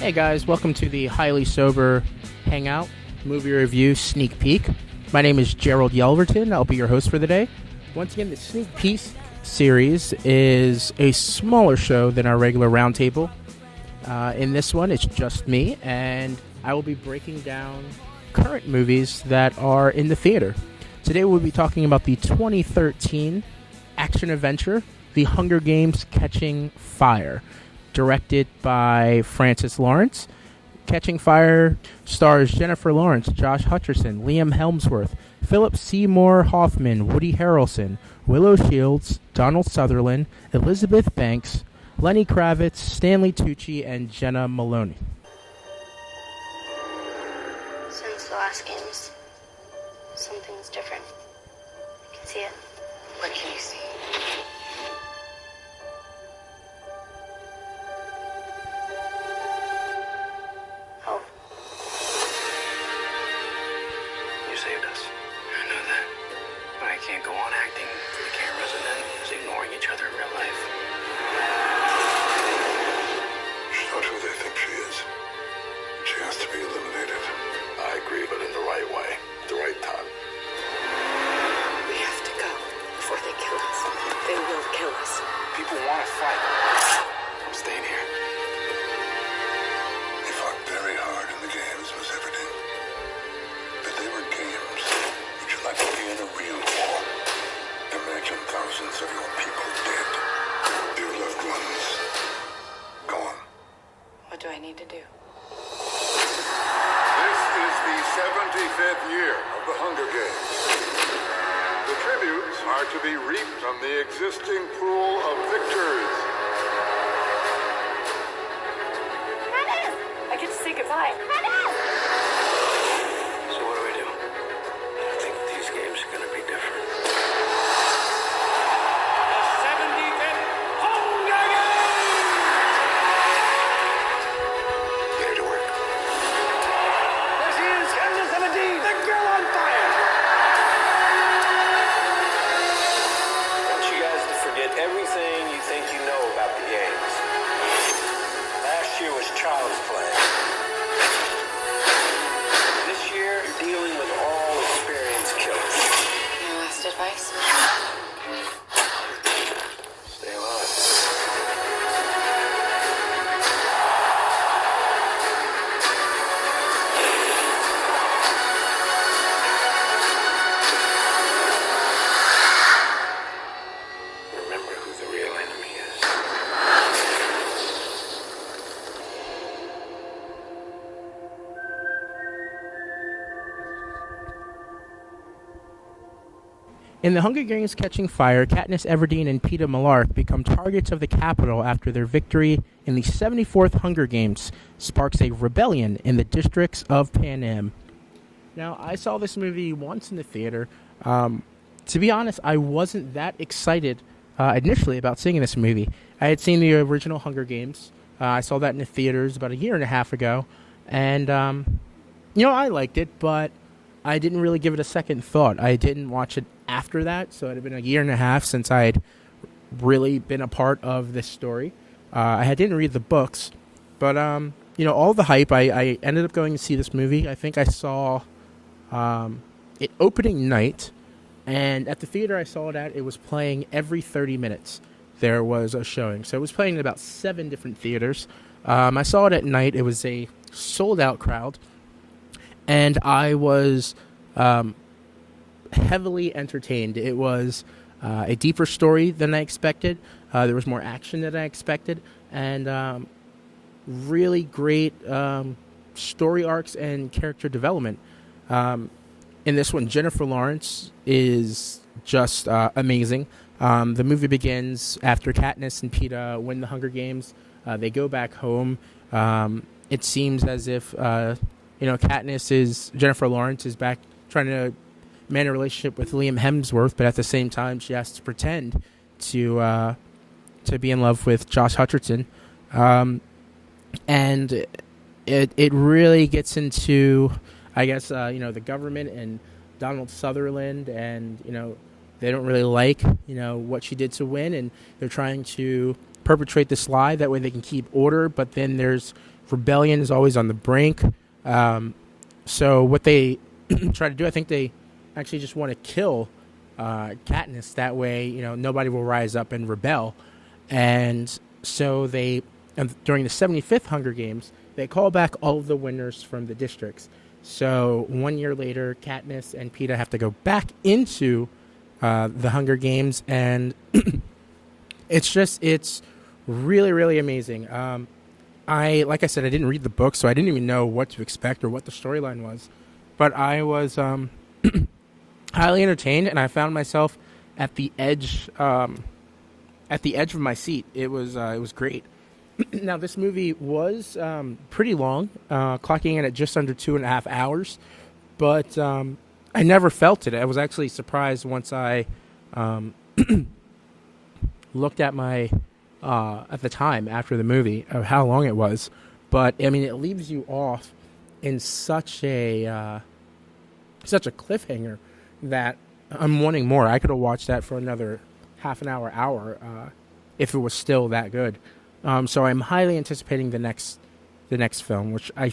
Hey guys, welcome to the Highlysober Hangout movie review sneak peek. My name is Gerald Yelverton. I'll be your host for the day. Once again, the sneak peek series is a smaller show than our regular roundtable. In this one, it's just me, and I will be breaking down current movies that are in the theater. Today we'll be talking about the 2013 action-adventure, The Hunger Games: Catching Fire, directed by Francis Lawrence. Catching Fire stars Jennifer Lawrence, Josh Hutcherson, Liam Hemsworth, Philip Seymour Hoffman, Woody Harrelson, Willow Shields, Donald Sutherland, Elizabeth Banks, Lenny Kravitz, Stanley Tucci, and Jenna Maloney. Since the last games, something's different. You can see it. What can you see? Hope. You saved us. I know that. But I can't go on acting for the cameras and then just ignoring each other in real life. She's not who they think she is. She has to be eliminated. I agree, but in the right way, at the right time. We have to go before they kill us. They will kill us. People want to fight. I'm staying here. He fought very hard in the games, Miss Everdeen. But they were games. Would you like to be in a real war? Imagine thousands of your people dead. Your loved ones gone. What do I need to do? This is the 75th year of the Hunger Games. The tributes are to be reaped from the existing pool of victors. I get to say goodbye. So what do we do? I think these games are going to be different. The 75th Hunger Games! Get her to work. There she is, Captain 17, the girl on fire! I want you guys to forget everything you think you know about the games. Last year was child's play. This year, you're dealing with all experienced killers. Any last advice? Stay alive. Remember who the real enemy is. In The Hunger Games: Catching Fire, Katniss Everdeen and Peeta Mellark become targets of the Capitol after their victory in the 74th Hunger Games sparks a rebellion in the districts of Panem. Now, I saw this movie once in the theater. To be honest, I wasn't that excited initially about seeing this movie. I had seen the original Hunger Games. I saw that in the theaters about a year and a half ago. And, I liked it, but I didn't really give it a second thought. I didn't watch it after that, so it had been a year and a half since I had really been a part of this story. I didn't read the books, but, all the hype, I ended up going to see this movie. I think I saw it opening night, and at the theater I saw it at, it was playing every 30 minutes. There was a showing, so it was playing in about 7 different theaters. I saw it at night. It was a sold-out crowd, and I was heavily entertained. It was a deeper story than I expected. There was more action than I expected, and really great story arcs and character development. In this one, Jennifer Lawrence is just amazing. The movie begins after Katniss and Peeta win the Hunger Games. They go back home. It seems as if Jennifer Lawrence is back trying to man a relationship with Liam Hemsworth, but at the same time she has to pretend to be in love with Josh Hutcherson, and it really gets into, I guess, the government and Donald Sutherland, and they don't really like what she did to win, and they're trying to perpetrate this lie that way they can keep order. But then there's rebellion is always on the brink. So what they try to do, I think they actually just want to kill Katniss. That way, nobody will rise up and rebel. And so during the 75th Hunger Games, they call back all of the winners from the districts. So 1 year later, Katniss and Peeta have to go back into the Hunger Games, and it's really, really amazing. Like I said, I didn't read the book, so I didn't even know what to expect or what the storyline was. But I was highly entertained, and I found myself at the edge of my seat. It was great. Now, this movie was pretty long, clocking in at just under 2.5 hours, but I never felt it. I was actually surprised once I looked at at the time after the movie of how long it was. But I mean, it leaves you off in such a cliffhanger that I'm wanting more. I could have watched that for another half an hour, if it was still that good. So I'm highly anticipating the next film, which I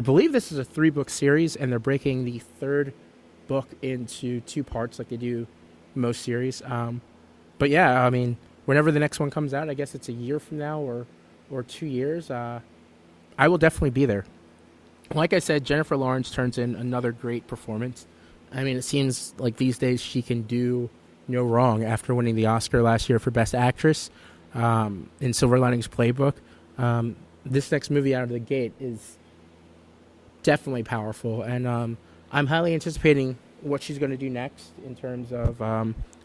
believe this is a 3-book series, and they're breaking the 3rd book into 2 parts like they do most series. But yeah, I mean, whenever the next one comes out, I guess it's a year from now or 2 years, I will definitely be there. Like I said, Jennifer Lawrence turns in another great performance. I mean, it seems like these days she can do no wrong after winning the Oscar last year for Best Actress. In Silver Linings Playbook. This next movie out of the gate is definitely powerful, and I'm highly anticipating what she's going to do next in terms of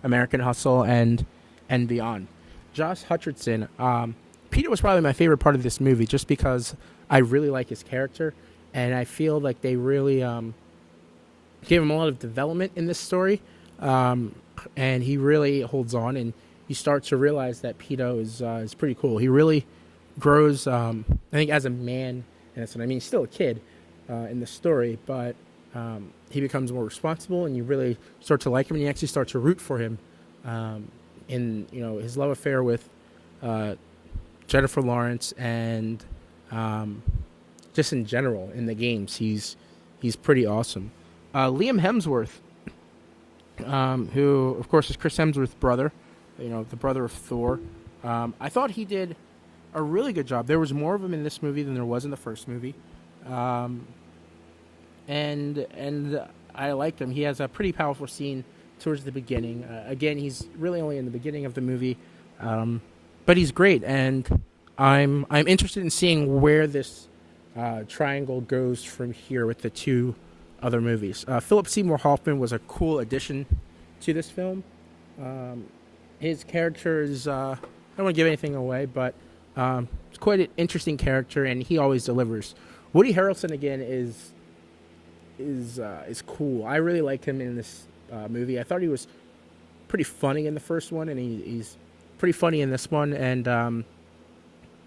American Hustle and beyond. Josh Hutcherson, Peeta was probably my favorite part of this movie, just because I really like his character, and I feel like they really gave him a lot of development in this story, and he really holds on, and you start to realize that Peeta is pretty cool. He really grows, I think, as a man, and that's what I mean. He's still a kid in the story, but he becomes more responsible, and you really start to like him, and you actually start to root for him in his love affair with Jennifer Lawrence, and just in general in the games. He's pretty awesome. Liam Hemsworth, who of course is Chris Hemsworth's brother. The brother of Thor. I thought he did a really good job. There was more of him in this movie than there was in the first movie. And I liked him. He has a pretty powerful scene towards the beginning. Again, he's really only in the beginning of the movie. But he's great, and I'm interested in seeing where this triangle goes from here with the 2 other movies. Philip Seymour Hoffman was a cool addition to this film. His character is, I don't want to give anything away, but it's quite an interesting character, and he always delivers. Woody Harrelson, again, is cool. I really liked him in this movie. I thought he was pretty funny in the first one, and he's pretty funny in this one, and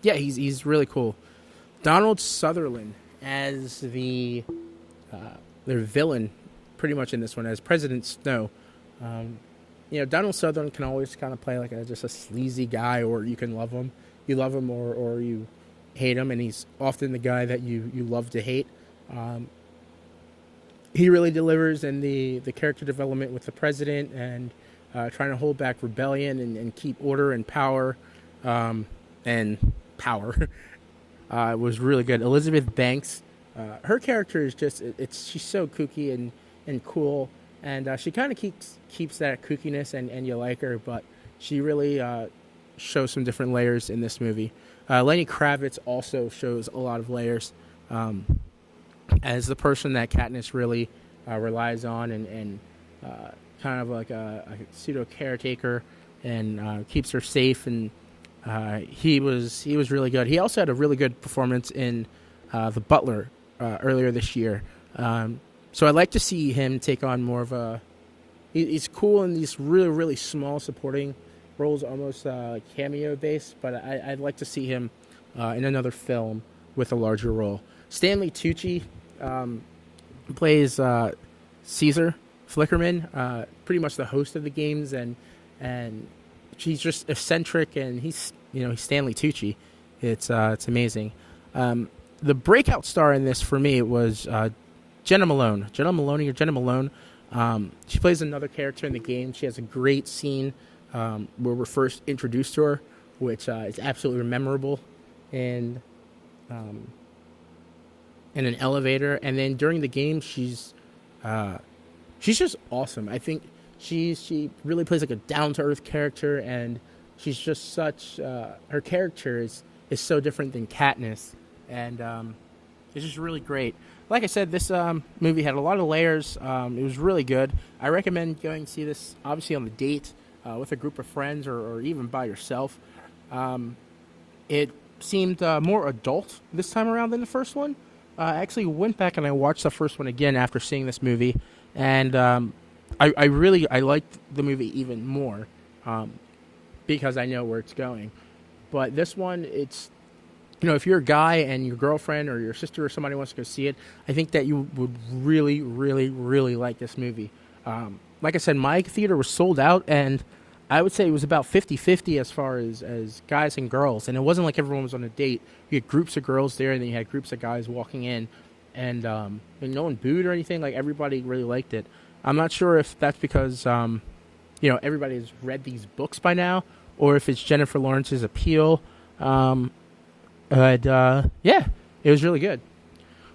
yeah, he's really cool. Donald Sutherland as their villain, pretty much in this one, as President Snow. Donald Sutherland can always kind of play like just a sleazy guy, or you can love him. You love him or you hate him, and he's often the guy that you love to hate. He really delivers in the character development with the president and trying to hold back rebellion and keep order and power. It was really good. Elizabeth Banks, her character is she's so kooky and cool. And she kind of keeps that kookiness, and you like her, but she really shows some different layers in this movie. Lenny Kravitz also shows a lot of layers as the person that Katniss really relies on, and kind of like a pseudo caretaker, and keeps her safe. And he was really good. He also had a really good performance in The Butler earlier this year. So I'd like to see him take on more of a... He's cool in these really, really small supporting roles, almost cameo-based, but I'd like to see him in another film with a larger role. Stanley Tucci plays Caesar Flickerman, pretty much the host of the games, and he's just eccentric, and he's Stanley Tucci. It's amazing. The breakout star in this for me was Jenna Malone. Jenna Malone. She plays another character in the game. She has a great scene where we're first introduced to her, which is absolutely memorable, in an elevator. And then during the game, she's just awesome. I think she really plays like a down to earth character, and she's just such her character is so different than Katniss, and it's just really great. Like I said, this movie had a lot of layers. It was really good. I recommend going to see this, obviously, on the date with a group of friends, or even by yourself. It seemed more adult this time around than the first one. I actually went back and I watched the first one again after seeing this movie, and I liked the movie even more because I know where it's going. But this one, it's, if you're a guy and your girlfriend or your sister or somebody wants to go see it, I think that you would really, really, really like this movie. Like I said, my theater was sold out, and I would say it was about 50-50 as far as guys and girls. And it wasn't like everyone was on a date. You had groups of girls there, and then you had groups of guys walking in. And no one booed or anything. Like, everybody really liked it. I'm not sure if that's because, everybody has read these books by now, or if it's Jennifer Lawrence's appeal. But it was really good.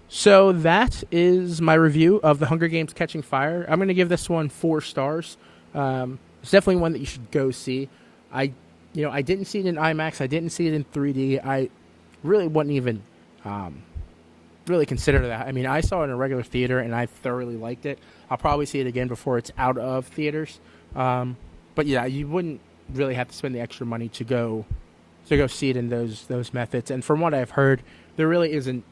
So that is my review of The Hunger Games: Catching Fire. I'm going to give this one 4 stars. It's definitely one that you should go see. I didn't see it in IMAX. I didn't see it in 3D. I really wouldn't even really consider that. I mean, I saw it in a regular theater, and I thoroughly liked it. I'll probably see it again before it's out of theaters. But yeah, you wouldn't really have to spend the extra money to go see it in those methods. And from what I've heard, there really isn't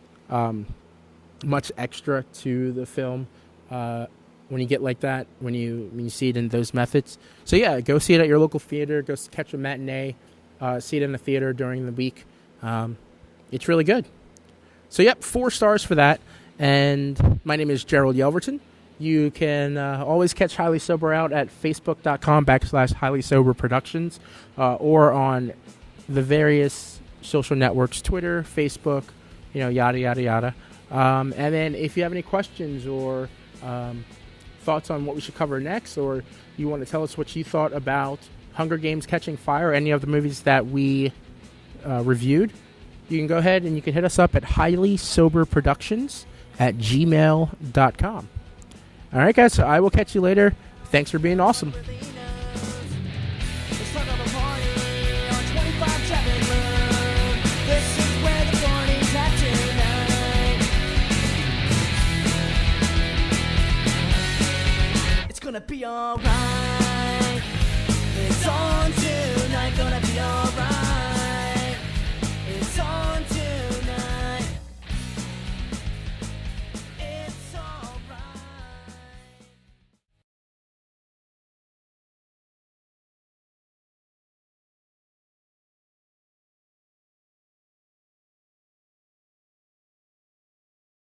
much extra to the film when you get like that, when you see it in those methods. So yeah, go see it at your local theater. Go catch a matinee. See it in the theater during the week. It's really good. So yep, 4 stars for that. And my name is Gerald Yelverton. You can always catch Highly Sober out at facebook.com/Highlysober Productions or on the various social networks, Twitter, Facebook, yada, yada, yada. And then if you have any questions or thoughts on what we should cover next, or you want to tell us what you thought about Hunger Games: Catching Fire, or any of the movies that we reviewed, you can go ahead and you can hit us up at highlysoberproductions@gmail.com. All right, guys, so I will catch you later. Thanks for being awesome. Gonna be alright. It's on tonight, gonna be alright.